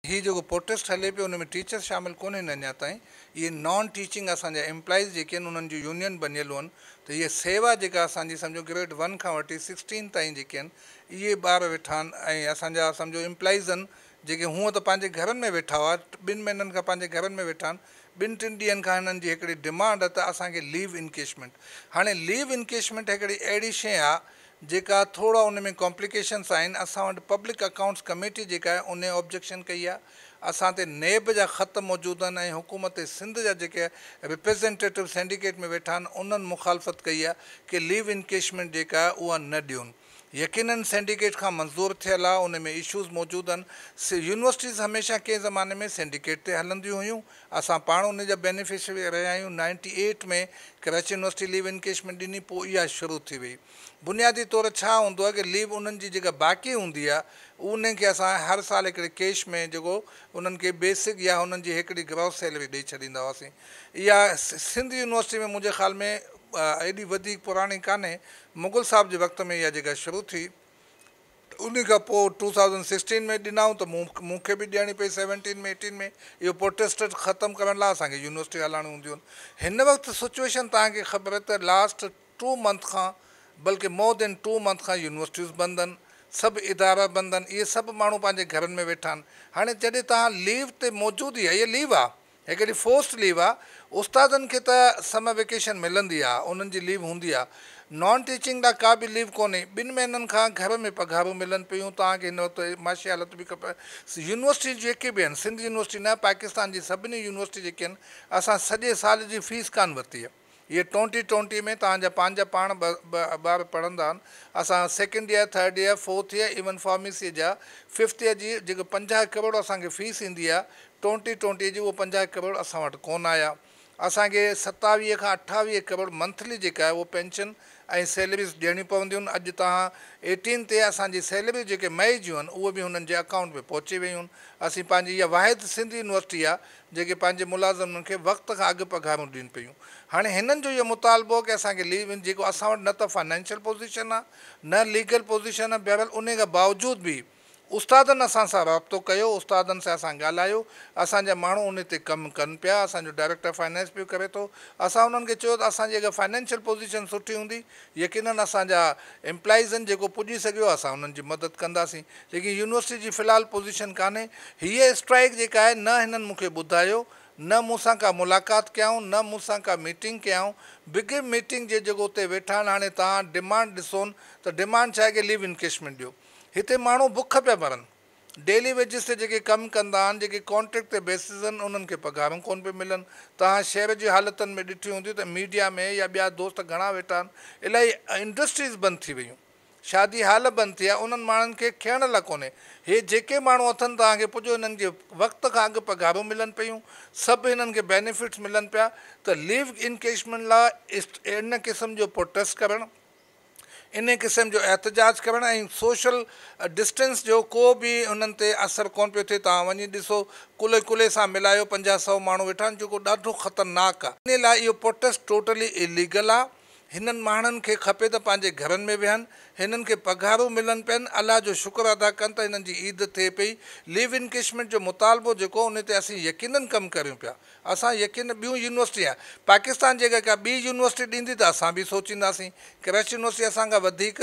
ही जो प्रोटेस्ट हले पे उनमें टीचर शामिल कोन्हे अञा ताईं। ये नॉन टीचिंग असांजा एम्प्लॉइज़ जेके आहिनि उन्हनि जी यूनियन बनियल आहिनि। त इहे सेवा जेका असांजी सम्झो ग्रेड 1 खां वठी 16 ताईं जेके आहिनि इहे ॿार वेठा आहिनि ऐं असांजा सम्झो एम्प्लॉइज़ आहिनि जेके हूअं त पंहिंजे घरनि में वेठा हुआ, 2 महीननि खां पंहिंजे घरनि में वेठा आहिनि। 2-3 ॾींहंनि खां हिननि जी हिकिड़ी डिमांड आहे त असांखे लीव इनकेशमेंट। हाणे लीव इनकेशमेंट हिकिड़ी अहिड़ी शइ आहे जेका थोरा उन में कॉम्प्लिकेशन्स आहिनि। असां वटि पब्लिक अकाउंट्स कमेटी जेका आहे उन ऑब्जेक्शन कई आहे। असां ते नेब जा ख़त मौजूदु आहिनि ऐं हुकूमत सिंध जा जेके रिप्रेज़ेंटेटिव सिंडिकेट में वेठा आहिनि उन्हनि मुखालफ़त कई आहे कि लीव इनकेशमेंट जेका आहे उहा न ॾियूं। यकीनन सिंडिकेट खां मंज़ूरु थियल आहे, उन में इशूज़ मौजूदु आहिनि। यूनिवर्सिटीज़ हमेशह कंहिं ज़माने में सिंडिकेट ते हलंदियूं हुयूं, असां पाण उन जा बेनिफिशरी रहिया आहियूं। 98 में कराची यूनिवर्सिटी लीव इनकेशमेंट ॾिनी, पोइ इहा शुरू थी वई। बुनियादी तौरु छा हूंदो आहे कि लीव उन्हनि जी जेका बाक़ी हूंदी आहे उन खे असां हर साल हिकिड़े कैश में जेको उन्हनि खे बेसिक या हुननि जी हिकिड़ी ग्रॉस सैलरी ॾेई छॾींदा हुआसीं। इहा सिंध यूनिवर्सिटी में मुंहिंजे ख़्याल में एॾी वधीक पुराणी कान्हे। मुग़ल साहिब जे वक़्त में इहा जेका शुरू थी, उन खां पोइ 2016 में ॾिनऊं त मूंखे बि ॾियणी पई 17 में 18 में। इहो प्रोटेस्ट ख़तमु करण लाइ असांखे यूनिवर्सिटी हलाइणियूं हूंदियूं आहिनि। हिन वक़्तु सिचुएशन तव्हांखे ख़बर आहे त लास्ट 2 मंथ खां बल्कि मोर देन 2 मंथ खां यूनिवर्सिटीज़ बंदि आहिनि, सभु इदारा बंदि आहिनि। इहे सभु माण्हू पंहिंजे घरनि में वेठा आहिनि। हाणे जॾहिं तव्हां लीव ते मौजूदु ई आहे, इहा लीव आहे, हिकिड़ी फोर्स्ड लीव आहे। उस्तादनि खे त समर वेकेशन मिलंदी आहे, उन्हनि जी लीव हूंदी आहे। नॉन टीचिंग लाइ का बि लीव कोन्हे। 2 महीननि खां घर में पघारूं मिलनि पियूं। तव्हांखे हिन वक़्तु माशी हालत बि खपे। यूनिवर्सिटी जेके बि आहिनि, सिंध यूनिवर्सिटी न, पाकिस्तान जी सभिनी यूनिवर्सिटी जेके आहिनि, असां सॼे साल जी फीस कान वरिती आहे। इहे 2020 में तव्हांजा पंहिंजा पाण ॿार पढ़ंदा आहिनि। असां 2nd year, 3rd year, 4th year, even pharmacy जा 5th ईयर जी जेको 50 करोड़ असांखे फीस ईंदी आहे 2020 जी, उहो 50 करोड़ असां वटि कोन आया। असांखे 27 खां 28 करोड़ मंथली जेका आहे उहो पेंशन ऐं सैलरीज़ ॾियणी पवंदियूं आहिनि। अॼु तव्हां 18 ते असांजी सैलरी जेके मई जूं आहिनि उहे बि हुननि जे अकाउंट में पहुची वियूं आहिनि। असीं पंहिंजी इहा वाहिद सिंध यूनिवर्सिटी आहे जेके पंहिंजे मुलाज़िमनि खे वक़्त खां अॻु पघारूं ॾियनि पियूं। हाणे हिननि जो इहो मुतालबो कि असांखे लीव इन, जेको असां वटि न त फाइनेंशियल पोज़ीशन आहे न लीगल पोज़ीशन आहे। बहरहाल उन खां बावजूदि बि उस्तादनि असां सां राब्तो कयो, उस्तादनि सां असां ॻाल्हायो। असांजा माण्हू उन ते कमु कनि पिया। असांजो डायरेक्टर फाइनेंस बि करे थो। असां उन्हनि खे चयो त असांजी अगरि फाइनेंशियल पोज़ीशन सुठी हूंदी, यकीननि असांजा एम्प्लॉइज़ आहिनि जेको पुॼी सघियो असां उन्हनि जी मदद कंदासीं। लेकिन यूनिवर्सिटी जी फ़िलहालु पोज़ीशन कान्हे। हीअ स्ट्राइक जेका आहे, न हिननि मूंखे ॿुधायो, न मूंसां का मुलाक़ात कयऊं, न मूंसां का मीटिंग कयऊं। बिग मीटिंग जे जेको उते वेठा आहिनि। हाणे तव्हां डिमांड ॾिसोनि त डिमांड छा आहे कि लीव इनकेशमेंट ॾियो। हिते माण्हू बुख पिया मरनि। डेली वेजिस ते जेके कमु कंदा आहिनि, जेके कॉन्ट्रेक्ट ते बेसिस आहिनि, उन्हनि खे पघारूं कोन पियूं मिलनि। तव्हां शहर जी हालतुनि में ॾिठियूं हूंदियूं त मीडिया में या ॿिया दोस्त घणा वेठा आहिनि, इलाही इंडस्ट्रीज़ बंदि थी वियूं, शादी हाल बंदि थी आहे। उन्हनि माण्हुनि खे खियण लाइ कोन्हे। हे जेके माण्हू अथनि तव्हांखे पुॼो हिननि खे वक़्त खां अॻु पघारूं मिलनि पियूं, सभु हिननि खे बेनिफिट्स मिलनि पिया। त लीव इनकेशमेंट लाइ इन क़िस्म जो प्रोटेस्ट करणु, इन क़िस्म जो एहतजाज करणु ऐं सोशल डिस्टेंस जो को बि उन्हनि ते असरु कोन पियो थिए। तव्हां वञी ॾिसो, कुले कुले सां मिलायो 50-100 माण्हू वेठा आहिनि, जेको ॾाढो ख़तरनाक आहे। इन लाइ इहो प्रोटेस्ट टोटली इलीगल आहे। हिननि माण्हुनि खे खपे त पंहिंजे घरनि में विहनि, हिननि खे पघारूं मिलनि पियनि, अलाह जो शुक्र अदा कनि त हिननि जी ईद थिए पई। लीव इनकेशमेंट जो मुतालबो जेको उन ते असीं यकीननि कमु करियूं पिया। असां यकीन ॿियूं यूनिवर्सिटी आहे, पाकिस्तान जेका का ॿी यूनिवर्सिटी ॾींदी त असां बि सोचींदासीं। कराची यूनिवर्सिटी असांखां वधीक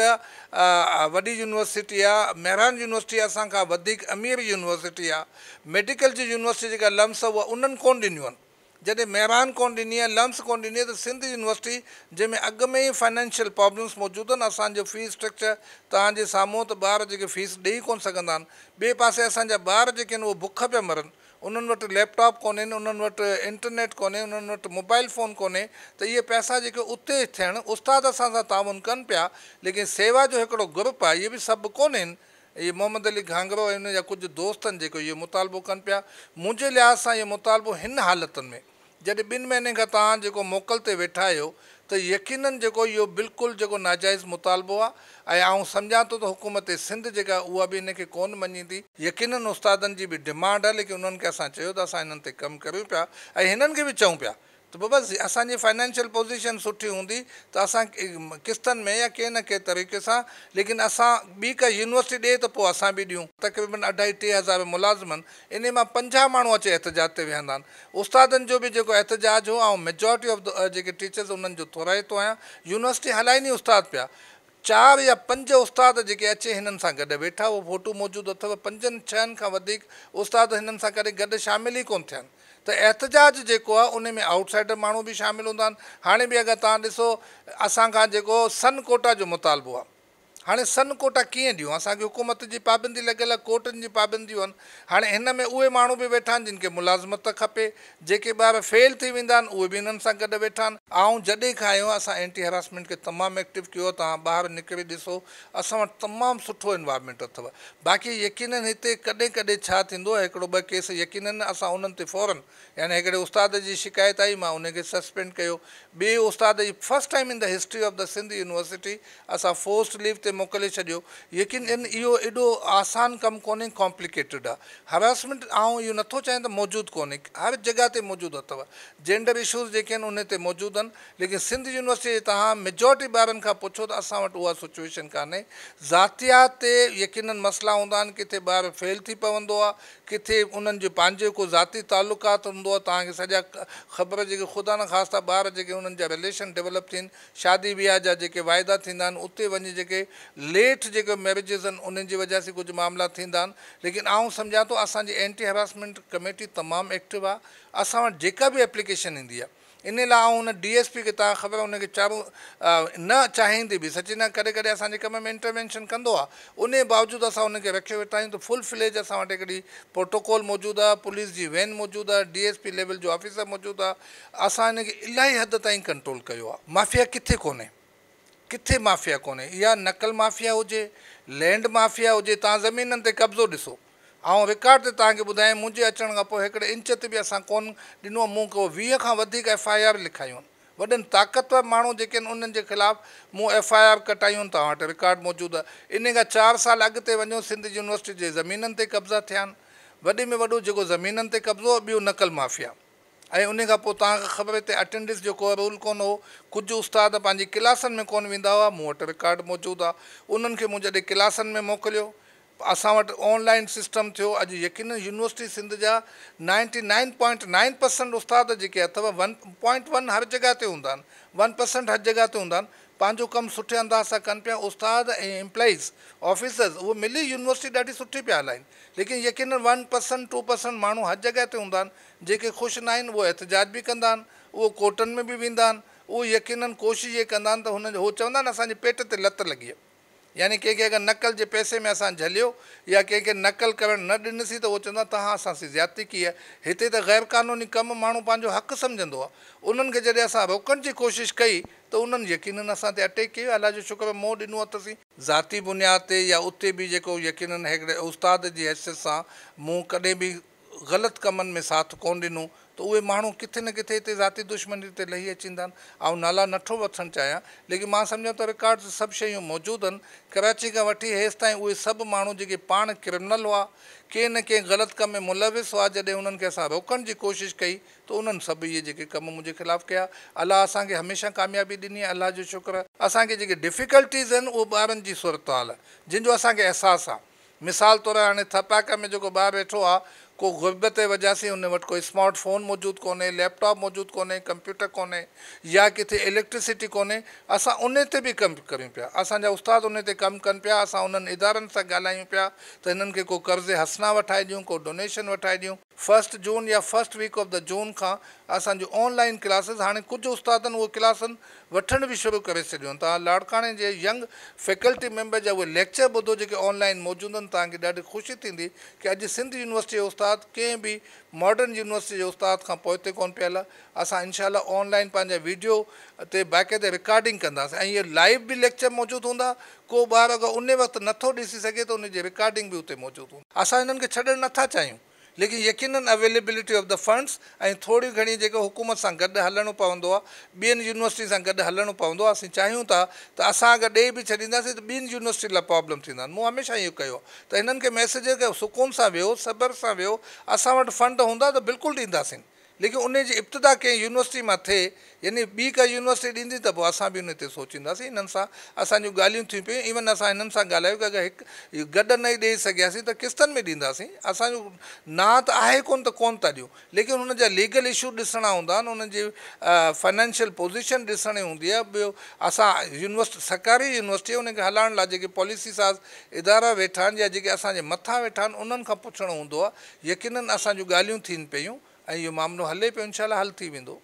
वॾी यूनिवर्सिटी आहे। मेहरान यूनिवर्सिटी असांखां वधीक अमीर यूनिवर्सिटी आहे। मेडिकल जी यूनिवर्सिटी जेका लम्स उहा उन्हनि कोन ॾिनियूं आहिनि। जॾहिं मेहरान कोन ॾिनी आहे, लम्स कोन ॾिनी आहे, त सिंध यूनिवर्सिटी जंहिंमें अॻु में ई फाइनेंशियल प्रॉब्लम्स मौजूदु आहिनि। असांजो फीस स्ट्रक्चर तव्हांजे साम्हूं, त ॿार जेके फीस ॾेई कोन सघंदा आहिनि। ॿिए पासे असांजा ॿार जेके आहिनि उहे बुख पिया मरनि। उन्हनि वटि लैपटॉप कोन्हनि, उन्हनि वटि इंटरनेट कोन्हे, उन्हनि वटि मोबाइल फ़ोन कोन्हे। त इहे पैसा जेके उते थियनि, उस्ताद असां सां ताउन कनि पिया, लेकिन सेवा जो हिकिड़ो ग्रुप आहे, इहे बि सभु कोन्हनि। इहे मोहम्मद अली घांगरो ऐं हुन जा कुझु दोस्त आहिनि जेको इहो मुतालबो कनि पिया। मुंहिंजे लिहाज़ सां इहो मुतालबो हिन हालतुनि में, जॾहिं 2 महीने खां तव्हां जेको मोकल ते वेठा आहियो, त यकीननि जेको इहो बिल्कुलु जेको नाजाइज़ मुतालबो आहे। ऐं आउं सम्झां थो त हुकूमत सिंध जेका उहा बि इनखे कोन मञींदी। यकीननि उस्तादनि जी बि डिमांड आहे, लेकिन उन्हनि खे असां चयो त असां हिननि ते कमु करियूं पिया ऐं हिननि खे बि चऊं पिया त बाबा असांजी फाइनेंशियल पोजीशन सुठी हूंदी त असां किस्तनि में या कंहिं न कंहिं तरीक़े सां, लेकिन असां ॿी का यूनिवर्सिटी ॾिए त पोइ असां बि ॾियूं। तक़रीबन 2.5-3 हज़ार मुलाज़िमनि, इन मां 50 माण्हू अची एहतजाज ते विहंदा आहिनि। उस्तादनि जो बि जेको एहतजाज हो, ऐं मेजॉरिटी ऑफ द जेके टीचर्स उन्हनि जो थोराइतो आहियां। यूनिवर्सिटी हलाइनी उस्ताद पिया, 4 या 5 उस्ताद जेके अचे हिननि सां गॾु वेठा, उहो फोटू मौजूदु अथव। 5-6 खां वधीक उस्ताद हिननि सां कॾहिं गॾु शामिल ई कोन थिया आहिनि। त एहतजाज जेको आहे उन में आउटसाइडर माण्हू बि शामिल हूंदा आहिनि। हाणे बि अगरि तव्हां ॾिसो, असांखां जेको सन कोटा जो मुतालबो आहे, हाणे सन कोटा कीअं ॾियूं? असांखे हुकूमत जी पाबंदी लॻियल आहे, कोर्टनि जी पाबंदियूं आहिनि। हाणे हिन में उहे माण्हू बि वेठा आहिनि जिन खे मुलाज़मत खपे, जेके ॿार फेल थी वेंदा आहिनि उहे बि हिननि सां गॾु वेठा आहिनि। ऐं जॾहिं खां आयो असां एंटी हेरासमेंट खे तमामु एक्टिव कयो। तव्हां ॿाहिरि निकिरी ॾिसो, असां वटि तमामु सुठो इन्वायरमेंट अथव। बाक़ी यकीननि हिते कॾहिं कॾहिं छा थींदो आहे, हिकिड़ो ॿ केस यकीननि असां उन्हनि ते फ़ौरन, यानी हिकिड़े उस्ताद जी शिकायत आई, मां उनखे सस्पेंड कयो। ॿिए उस्ताद जी first time in the history of the Sindh university असां फोर्स्ड लीव ते मोकिले छॾियो। यकीन इहो एॾो आसान कमु कोन्हे, कॉम्प्लिकेटेड आहे। हरासमेंट आउं इहो नथो चाहियां त मौजूदु कोन्हे, हर जॻह ते मौजूदु अथव। जेंडर इशूज़ जेके आहिनि उन ते मौजूदु आहिनि, लेकिन सिंध यूनिवर्सिटी तव्हां मेजॉरिटी ॿारनि खां पुछो त असां वटि उहा सिचुएशन कान्हे। ज़ातियात ते यकीननि मसइला हूंदा आहिनि, किथे ॿार फेल थी पवंदो आहे, किथे उन्हनि जो पंहिंजो को ज़ाती तालुकात हूंदो आहे। तव्हांखे सॼा ख़बर जेके ख़ुदा न ख़ासिता ॿार जेके उन्हनि जा रिलेशन डेवलप थियनि, शादी ब्याह जा जेके वाइदा थींदा आहिनि, उते वञी जेके लेट जेके मैरिजिस आहिनि उन्हनि जी वजह सां कुझु मामला थींदा आहिनि। लेकिन आउं सम्झां थो असांजी एंटी हेरासमेंट कमेटी तमामु एक्टिव आहे। असां वटि जेका बि एप्लीकेशन ईंदी आहे, इन लाइ आउं हुन DSP खे, तव्हां ख़बर आहे उनखे चारो न चाहींदे बि सची न कॾहिं कॾहिं असांजे कम में इंटरवेंशन कंदो आहे, उन बावजूदि असां उनखे रखे वेठा आहियूं। त फुल फ्लेज असां वटि हिकिड़ी प्रोटोकॉल मौजूदु आहे, पुलिस जी वैन मौजूदु आहे, DSP लेवल जो ऑफिसर मौजूदु आहे। असां हिनखे इलाही हद ताईं कंट्रोल कयो आहे। माफ़िया किथे कोन्हे, किथे माफ़िया कोन्हे। इहा नकल माफ़िया हुजे, लैंड माफ़िया हुजे, तव्हां ज़मीननि ते कब्ज़ो ॾिसो। ऐं रिकॉर्ड ते तव्हांखे ॿुधायां, मुंहिंजे अचण खां पोइ हिकिड़े इंच ते बि असां कोन ॾिनो आहे। मूं को 20 खां वधीक FIR लिखायूं आहिनि। वॾनि ताक़तवर माण्हू जेके आहिनि उन्हनि जे ख़िलाफ़ु मूं FIR कटायूं आहिनि। तव्हां वटि रिकॉर्ड मौजूदु आहे। इन खां 4 साल अॻिते वञो, सिंध यूनिवर्सिटी जे ज़मीननि ते कब्ज़ा थिया आहिनि। वॾे में वॾो जेको ज़मीननि ते कब्ज़ो आहे, ॿियो नकल माफ़िया। ऐं उन खां पोइ तव्हांखे ख़बर हिते अटेंडेंस जो को रूल कोन हो। कुझु उस्ताद पंहिंजी क्लासनि में कोन वेंदा हुआ। मूं वटि रिकॉर्ड मौजूदु आहे। उन्हनि खे मूं जॾहिं क्लासनि में मोकिलियो, असां वटि ऑनलाइन सिस्टम थियो। अॼु यकीन यूनिवर्सिटी सिंध जा 99.9% उस्ताद जेके अथव, 1.1 हर जॻह ते हूंदा आहिनि, 1% हर जॻह ते हूंदा आहिनि। पंहिंजो कमु सुठे अंदाज़ सां कनि पिया। उस्ताद ऐं एम्प्लॉइज़ ऑफिसर्स उहे मिली यूनिवर्सिटी ॾाढी सुठी पिया हलाइनि। लेकिन यकीन 1% 2% माण्हू हर जॻह ते हूंदा आहिनि जेके ख़ुशि न आहिनि। उहे एहतजाज बि कंदा आहिनि, उहो कोर्टनि में बि वेंदा आहिनि। उहे यकीननि कोशिशि इहे कंदा आहिनि त हुन हो चवंदा आहिनि असांजे पेट ते लत लॻी आहे। यानी कंहिंखे अगरि नकल जे पैसे में असां झलियो या कंहिंखे नकल करणु न ॾिनसीं त उहो चवंदा तव्हां असां सां ज़्यादती की आहे। हिते त ग़ैर क़ानूनी कमु माण्हू पंहिंजो हक़ु सम्झंदो आहे। उन्हनि खे जॾहिं असां रोकण जी कोशिशि कई त उन्हनि यकीननि असां ते अटैक कयो। अलाह जो शुक्र मोह ॾिनो अथसीं। ज़ाती बुनियाद ते या उते बि जेको यकीननि हिकिड़े उस्ताद जी हैसियत सां मूं कॾहिं बि ग़लति कमनि में साथ कोन ॾिनो, त उहे माण्हू किथे न किथे हिते ज़ाती दुश्मनी ते लही अचींदा आहिनि। ऐं नाला नथो वठणु चाहियां, लेकिन मां सम्झां थो रिकॉर्ड सभु शयूं मौजूदु आहिनि। कराची खां वठी हेसि ताईं उहे सभु माण्हू जेके पाण क्रिमिनल हुआ, कंहिं न कंहिं ग़लति कम में मुलविस हुआ, जॾहिं उन्हनि खे असां रोकण जी कोशिशि कई त उन्हनि सभु इहे जेके कम मुंहिंजे ख़िलाफ़ु कया। अलाह असांखे हमेशह कामयाबी ॾिनी आहे, अलाह जो शुक्र आहे। असांखे जेके डिफ़िकल्टीज़ आहिनि उहे ॿारनि जी सूरत हाल आहे, जंहिंजो असांखे अहसासु आहे। मिसाल तौरु हाणे थपाक में जेको ॿारु वेठो आहे, को गुरबत जे वजह सां उन वटि कोई स्मार्ट फ़ोन मौजूदु कोन्हे, लैपटॉप मौजूदु कोन्हे, कंप्यूटर कोन्हे, या किथे इलेक्ट्रिसिटी कोन्हे। असां उन ते बि कमु करियूं पिया। असांजा उस्ताद उन ते कमु कनि पिया। असां उन्हनि इदारनि सां ॻाल्हायूं पिया त हिननि खे को कर्ज़े हसना वठाए ॾियूं, को डोनेशन वठाए ॾियूं। 1 जून या first week of the June खां असांजूं ऑनलाइन क्लासिस, हाणे कुझु उस्तादनि उहे क्लासनि वठण बि शुरू करे छॾियूं। तव्हां लाड़काणे जे यंग फैकल्टी मेंबर जा उहे लेक्चर ॿुधो जेके ऑनलाइन मौजूदु आहिनि। तव्हांखे ॾाढी ख़ुशी थींदी की अॼु सिंध यूनिवर्सिटी जो उस्ताद कंहिं बि मॉडर्न यूनिवर्सिटी जे उस्ताद खां पोइ ते कोन पियल आहे। असां इनशा ऑनलाइन पंहिंजा वीडियो ते बाक़ाइदे रिकॉर्डिंग कंदासीं ऐं इहे लाइव बि लेक्चर मौजूदु हूंदा। को ॿार अगरि उन वक़्तु नथो ॾिसी सघे त उनजी रिकॉर्डिंग बि उते मौजूदु हूंदी। असां हिननि खे छॾणु नथा चाहियूं, लेकिन यकीननि अवेलेबिलिटी ऑफ द फंड्स ऐं थोरी घणी जेको हुकूमत सां गॾु हलणो पवंदो आहे, ॿियनि यूनिवर्सिटी सां गॾु हलणो पवंदो आहे। असीं चाहियूं था त असां अगरि ॾेई बि छॾींदासीं त ॿियनि यूनिवर्सिटी लाइ प्रॉब्लम थींदा आहिनि। मूं हमेशह इहो कयो आहे त हिननि खे मैसेज खे सुकून सां वियो, सबर सां वियो। असां वटि फंड हूंदा त बिल्कुलु ॾींदासीं, लेकिन उन जी इब्तिदा कंहिं यूनिवर्सिटी मां थिए, यानी ॿी का यूनिवर्सिटी ॾींदी त पोइ असां बि उन ते सोचींदासीं। हिननि सां असांजूं ॻाल्हियूं थियूं पियूं, इवन असां हिननि सां ॻाल्हायूं कि अगरि हिकु गॾु न ॾेई सघियासीं त किस्तनि में ॾींदासीं। असांजो ना त आहे कोन त कोन था ॾियूं, लेकिन हुन जा लीगल इशू ॾिसणा हूंदा आहिनि, हुननि जी फाइनेंशियल पोज़ीशन ॾिसणी हूंदी आहे। ॿियो असां यूनिवर्सिटी सरकारी यूनिवर्सिटी उनखे हलाइण लाइ जेके पॉलिसी साज़ इदारा वेठा आहिनि या जेके असांजे मथां वेठा आहिनि, उन्हनि खां पुछणो हूंदो आहे। यकीननि असांजूं ॻाल्हियूं थियनि पियूं ऐं इहो मामिलो हले पियो, इनशा हल थी वेंदो।